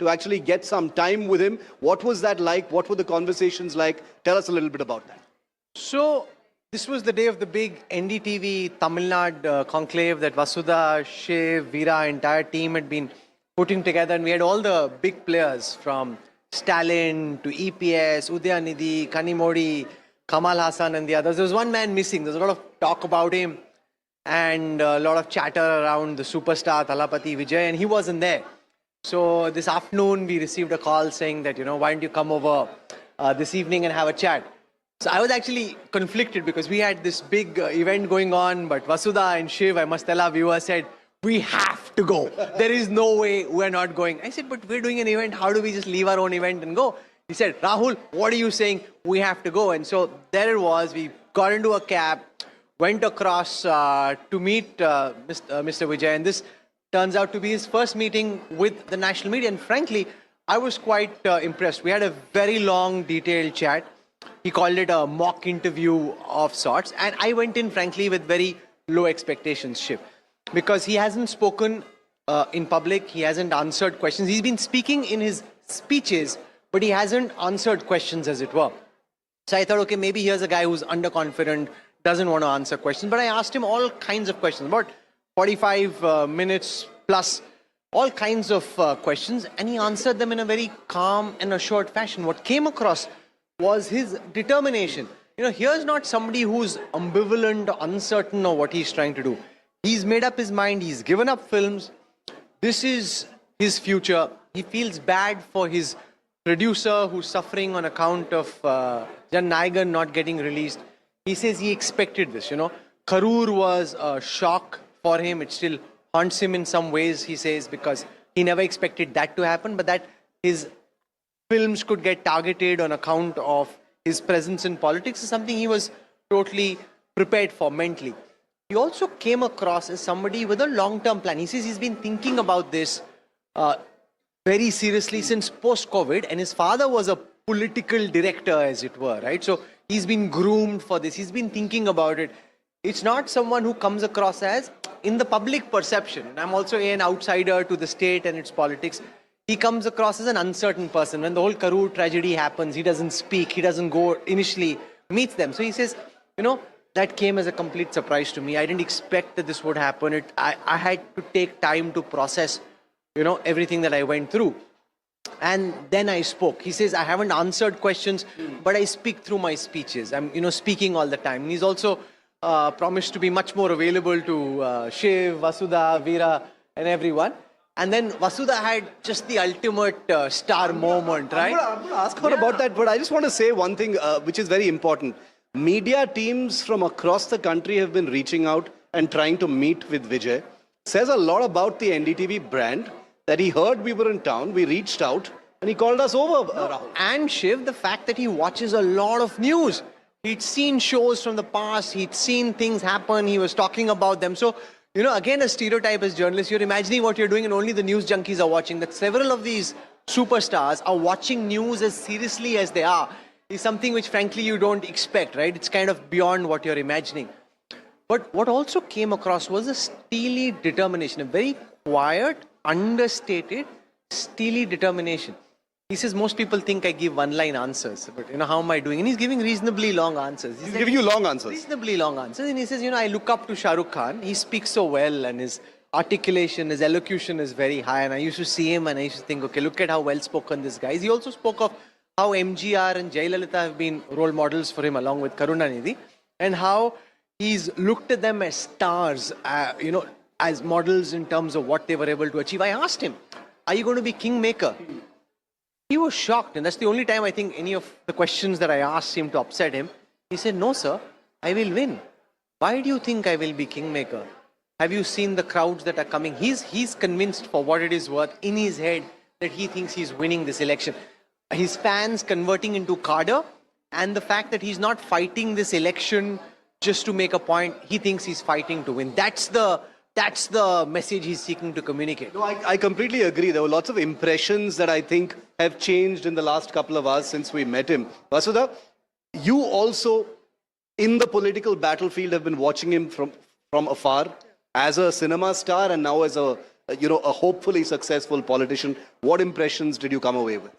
to actually get some time with him. What was that like? What were the conversations like? Tell us a little bit about that. So, this was the day of the big ndtv Tamil Nadu conclave that Vasudha, Shiv, Veera, entire team had been putting together, and we had all the big players from Stalin to EPS, Udayanidhi, Kanimodi, Kamal Hassan and the others. There was one man missing. There's a lot of talk about him and a lot of chatter around the superstar Thalapathy Vijay, and he wasn't there. So this afternoon we received a call saying that, why don't you come over this evening and have a chat. So I was actually conflicted because we had this big event going on, but Vasudha and Shiv, I must tell our viewers, said, we have to go. There is no way we're not going. I said, but we're doing an event. How do we just leave our own event and go? He said, Rahul, what are you saying? We have to go. And so there it was. We got into a cab, went across to meet Mr. Vijay. And this turns out to be his first meeting with the national media. And frankly, I was quite impressed. We had a very long, detailed chat. He called it a mock interview of sorts. And I went in, frankly, with very low expectations, Shiv. Because he hasn't spoken in public. He hasn't answered questions. He's been speaking in his speeches, but he hasn't answered questions, as it were. So I thought, okay, maybe here's a guy who's underconfident, doesn't want to answer questions. But I asked him all kinds of questions, about 45 minutes plus, all kinds of questions. And he answered them in a very calm and assured fashion. What came across was his determination. Here's not somebody who's ambivalent or uncertain of what he's trying to do. He's made up his mind. He's given up films. This is his future. He feels bad for his producer who's suffering on account of Jan Nayagan not getting released. He says he expected this, Karur was a shock for him. It still haunts him in some ways, he says, because he never expected that to happen, but that his films could get targeted on account of his presence in politics is something he was totally prepared for mentally. He also came across as somebody with a long-term plan. He says he's been thinking about this very seriously since post-COVID, and his father was a political director, as it were, right? So he's been groomed for this. He's been thinking about it. It's not someone who comes across as, in the public perception, and I'm also an outsider to the state and its politics, he comes across as an uncertain person. When the whole Karur tragedy happens, he doesn't speak, he doesn't go initially, meets them. So he says, that came as a complete surprise to me. I didn't expect that this would happen. I had to take time to process, everything that I went through. And then I spoke. He says, I haven't answered questions, but I speak through my speeches. I'm, speaking all the time. And he's also promised to be much more available to Shiv, Vasudha, Veera, and everyone. And then Vasudha had just the ultimate star moment, right? I'm going to ask her about that, but I just want to say one thing which is very important. Media teams from across the country have been reaching out and trying to meet with Vijay. Says a lot about the NDTV brand that he heard we were in town, we reached out, and he called us over, Rahul. And Shiv, the fact that he watches a lot of news. He'd seen shows from the past, he'd seen things happen, he was talking about them. So, again, a stereotype as journalists, you're imagining what you're doing and only the news junkies are watching. That several of these superstars are watching news as seriously as they are is something which, frankly, you don't expect, right? It's kind of beyond what you're imagining. But what also came across was a steely determination, a very quiet, understated, steely determination. He says, most people think I give one-line answers, but how am I doing? And he's giving reasonably long answers. He's giving you long answers. Reasonably long answers. And he says, I look up to Shah Rukh Khan. He speaks so well and his articulation, his elocution is very high. And I used to see him and I used to think, okay, look at how well-spoken this guy is. He also spoke of how MGR and Jayalalitha have been role models for him along with Karunanidhi, and how he's looked at them as stars, as models in terms of what they were able to achieve. I asked him, are you going to be kingmaker? He was shocked, and that's the only time I think any of the questions that I asked seemed to upset him. He said, no sir, I will win. Why do you think I will be kingmaker? Have you seen the crowds that are coming? He's convinced, for what it is worth, in his head, that he thinks he's winning this election. His fans converting into cadre, and the fact that he's not fighting this election just to make a point, he thinks he's fighting to win. That's the message he's seeking to communicate. No, I completely agree. There were lots of impressions that I think have changed in the last couple of hours since we met him. Vasudha, you also, in the political battlefield, have been watching him from afar as a cinema star and now as a a hopefully successful politician. What impressions did you come away with?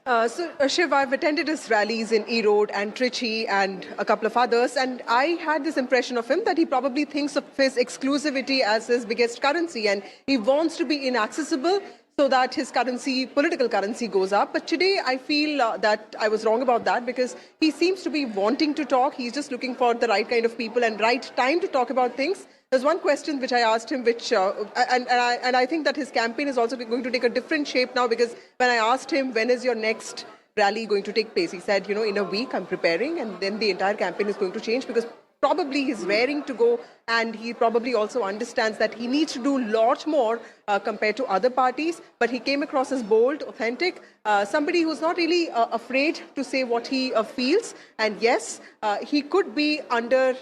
Shiv, I've attended his rallies in Erode and Trichy and a couple of others, and I had this impression of him that he probably thinks of his exclusivity as his biggest currency, and he wants to be inaccessible so that his currency, political currency, goes up. But today I feel that I was wrong about that, because he seems to be wanting to talk. He's just looking for the right kind of people and right time to talk about things. There's one question which I asked him, which and I think that his campaign is also going to take a different shape now, because when I asked him, when is your next rally going to take place, he said, in a week I'm preparing, and then the entire campaign is going to change, because probably he's raring to go, and he probably also understands that he needs to do a lot more compared to other parties. But he came across as bold, authentic, somebody who's not really afraid to say what he feels. And yes, he could be under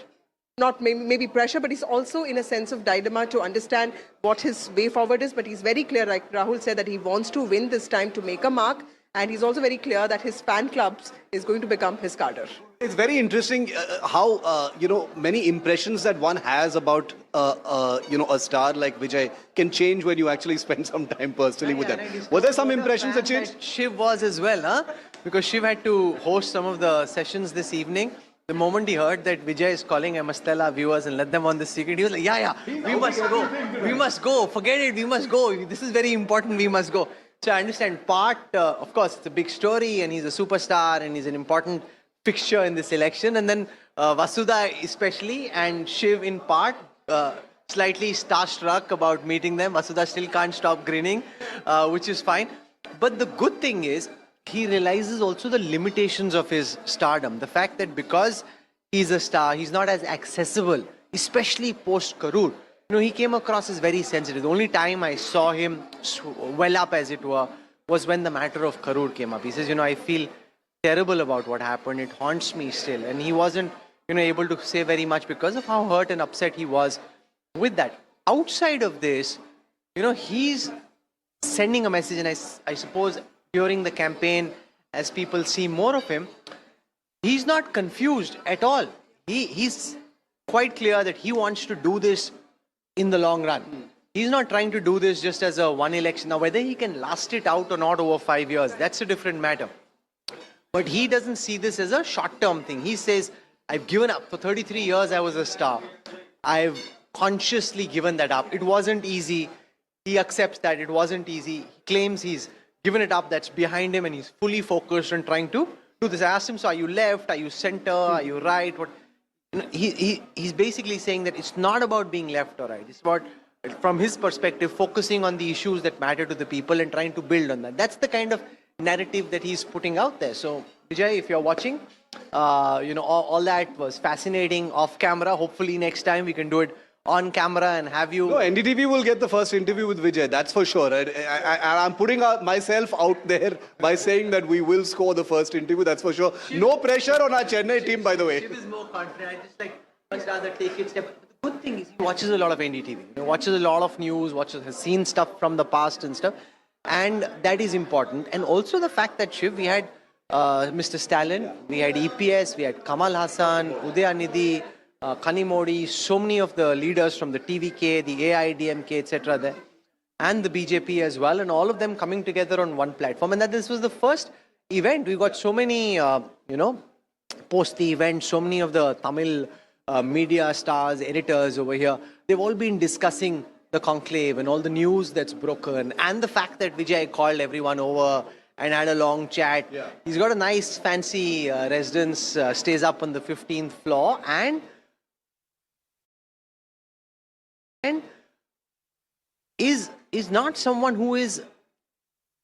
not maybe pressure, but he's also in a sense of dilemma to understand what his way forward is. But he's very clear, like Rahul said, that he wants to win this time to make a mark. And he's also very clear that his fan clubs is going to become his cadre. It's very interesting how, many impressions that one has about, a star like Vijay can change when you actually spend some time personally with them. Were there some impressions that changed? Shiv was as well, huh? Because Shiv had to host some of the sessions this evening. The moment he heard that Vijay is calling, I must tell our viewers and let them on the secret, he was like, yeah, we must go. We must go. Forget it, we must go. This is very important, we must go. So I understand part, of course, it's a big story and he's a superstar and he's an important fixture in this election. And then Vasudha especially, and Shiv in part, slightly starstruck about meeting them. Vasudha still can't stop grinning, which is fine. But the good thing is, he realizes also the limitations of his stardom. The fact that because he's a star, he's not as accessible, especially post-Karur. He came across as very sensitive. The only time I saw him well up, as it were, was when the matter of Karur came up. He says, I feel terrible about what happened. It haunts me still. And he wasn't, able to say very much because of how hurt and upset he was with that. Outside of this, he's sending a message. And I suppose during the campaign, as people see more of him, he's not confused at all. He's quite clear that he wants to do this in the long run. He's not trying to do this just as a one election. Now, whether he can last it out or not over 5 years, that's a different matter. But he doesn't see this as a short-term thing. He says, I've given up. For 33 years, I was a star. I've consciously given that up. It wasn't easy. He accepts that it wasn't easy. He claims he's given it up. That's behind him, and he's fully focused on trying to do this. I asked him, so are you left? Are you center? Are you right? What? He's basically saying that it's not about being left or right. It's about, from his perspective, focusing on the issues that matter to the people and trying to build on that. That's the kind of narrative that he's putting out there. So, Vijay, if you're watching, all that was fascinating off camera. Hopefully next time we can do it on camera and have you... No, NDTV will get the first interview with Vijay, that's for sure. I'm putting myself out there by saying that we will score the first interview, that's for sure. No pressure on our Chennai team, by the way. Shiv is more confident. I just much rather take it step. But the good thing is he watches a lot of NDTV. He watches a lot of news, has seen stuff from the past and stuff. And that is important. And also the fact that Shiv, we had Mr. Stalin, we had EPS, we had Kamal Hassan, Udayanidhi, Kanimodi, so many of the leaders from the TVK, the AIDMK, etc. there, and the BJP as well, and all of them coming together on one platform. And that this was the first event. We got so many, post the event, so many of the Tamil media stars, editors over here, they've all been discussing the conclave and all the news that's broken, and the fact that Vijay called everyone over and had a long chat. Yeah. He's got a nice fancy residence, stays up on the 15th floor, and is not someone who is,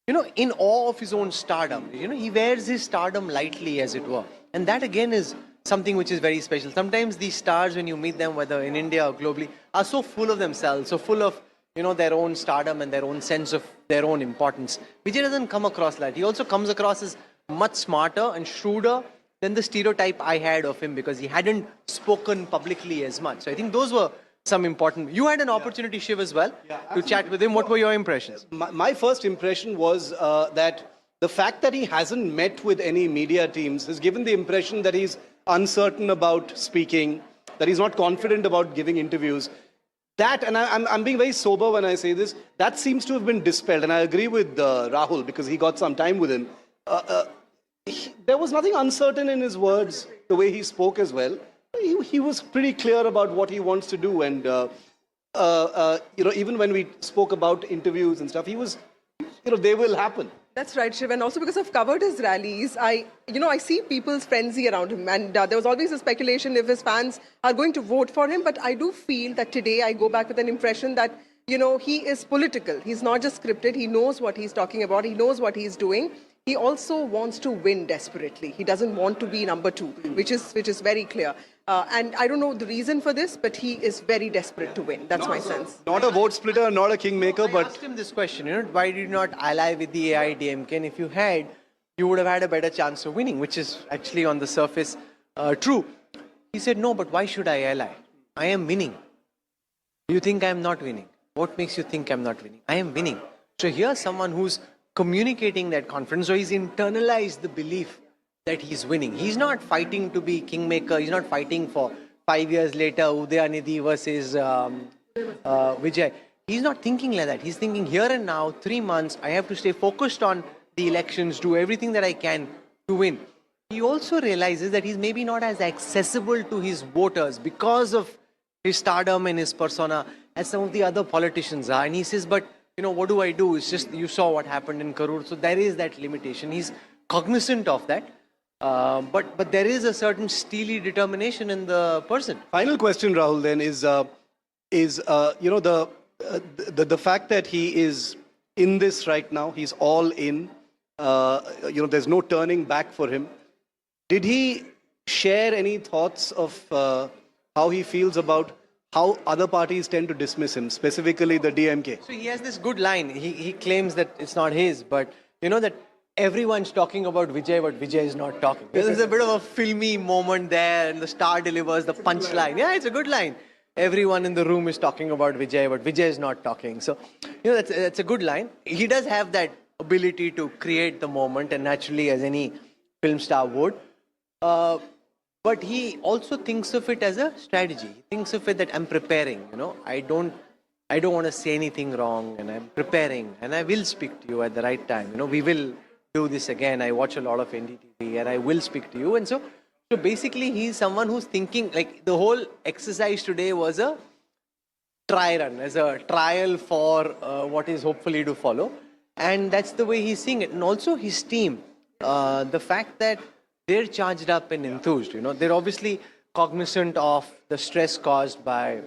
in awe of his own stardom. He wears his stardom lightly, as it were. And that again is something which is very special. Sometimes these stars, when you meet them, whether in India or globally, are so full of themselves, so full of, their own stardom and their own sense of their own importance. Vijay doesn't come across like that. He also comes across as much smarter and shrewder than the stereotype I had of him, because he hadn't spoken publicly as much. So I think those were some important... You had an opportunity, Shiv, as well, to chat with him. What were your impressions? My first impression was that the fact that he hasn't met with any media teams has given the impression that he's uncertain about speaking, that he's not confident about giving interviews. that, and I'm being very sober when I say this, that seems to have been dispelled. And I agree with Rahul because he got some time with him. There was nothing uncertain in his words, the way he spoke as well. He was pretty clear about what he wants to do. And, even when we spoke about interviews and stuff, he was, they will happen. That's right, Shiv. And also because I've covered his rallies, I see people's frenzy around him. And there was always a speculation if his fans are going to vote for him. But I do feel that today I go back with an impression that, he is political. He's not just scripted. He knows what he's talking about. He knows what he's doing. He also wants to win desperately. He doesn't want to be number two, which is very clear. And I don't know the reason for this, but he is very desperate to win. That's my sense. Not a vote splitter, not a kingmaker, I but asked him this question, why did you not ally with the AIDMK? And if you had, you would have had a better chance of winning, which is actually on the surface true. He said, no, but why should I ally? I am winning. Do you think I am not winning? What makes you think I'm not winning? I am winning. So here's someone who's communicating that confidence, or he's internalized the belief that he's winning. He's not fighting to be kingmaker. He's not fighting for 5 years later, Udayanidhi versus Vijay. He's not thinking like that. He's thinking here and now, 3 months, I have to stay focused on the elections, do everything that I can to win. He also realizes that he's maybe not as accessible to his voters because of his stardom and his persona as some of the other politicians are. And he says, but what do I do? It's just, you saw what happened in Karur. So there is that limitation. He's cognizant of that. But there is a certain steely determination in the person. Final question, Rahul, then is the fact that he is in this right now. He's all in. There's no turning back for him. Did he share any thoughts of how he feels about how other parties tend to dismiss him, specifically the DMK? So he has this good line. He claims that it's not his, but that everyone's talking about Vijay, but Vijay is not talking. There's a bit of a filmy moment there, and the star delivers the punchline. Yeah, it's a good line. Everyone in the room is talking about Vijay, but Vijay is not talking. So, that's a good line. He does have that ability to create the moment, and naturally, as any film star would. But he also thinks of it as a strategy. He thinks of it that I'm preparing. I don't want to say anything wrong, and I'm preparing, and I will speak to you at the right time. We will do this again. I watch a lot of ndtv, and I will speak to you. And so basically, he's someone who's thinking, like, the whole exercise today was a try run, as a trial for what is hopefully to follow. And that's the way he's seeing it. And also his team, the fact that they're charged up and enthused. They're obviously cognizant of the stress caused by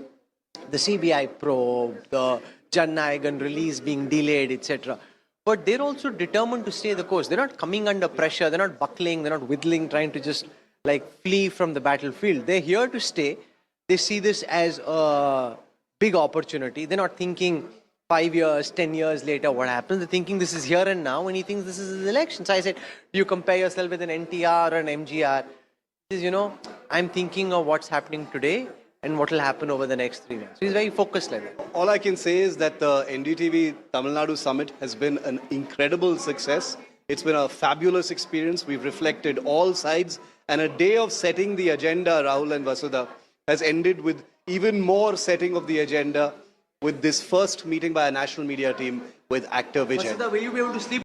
the CBI probe, the Jan Nayagan release being delayed, etc. But they're also determined to stay the course. They're not coming under pressure. They're not buckling. They're not whittling, trying to just flee from the battlefield. They're here to stay. They see this as a big opportunity. They're not thinking 5 years, 10 years later what happens. They're thinking this is here and now, and he thinks this is his election. So I said, do you compare yourself with an NTR or an MGR? He says, I'm thinking of what's happening today and what will happen over the next 3 months. So he's very focused like that. All I can say is that the NDTV Tamil Nadu Summit has been an incredible success. It's been a fabulous experience. We've reflected all sides, and a day of setting the agenda, Rahul and Vasudha, has ended with even more setting of the agenda with this first meeting by a national media team with actor Vijay. Vasudha, will you be able to sleep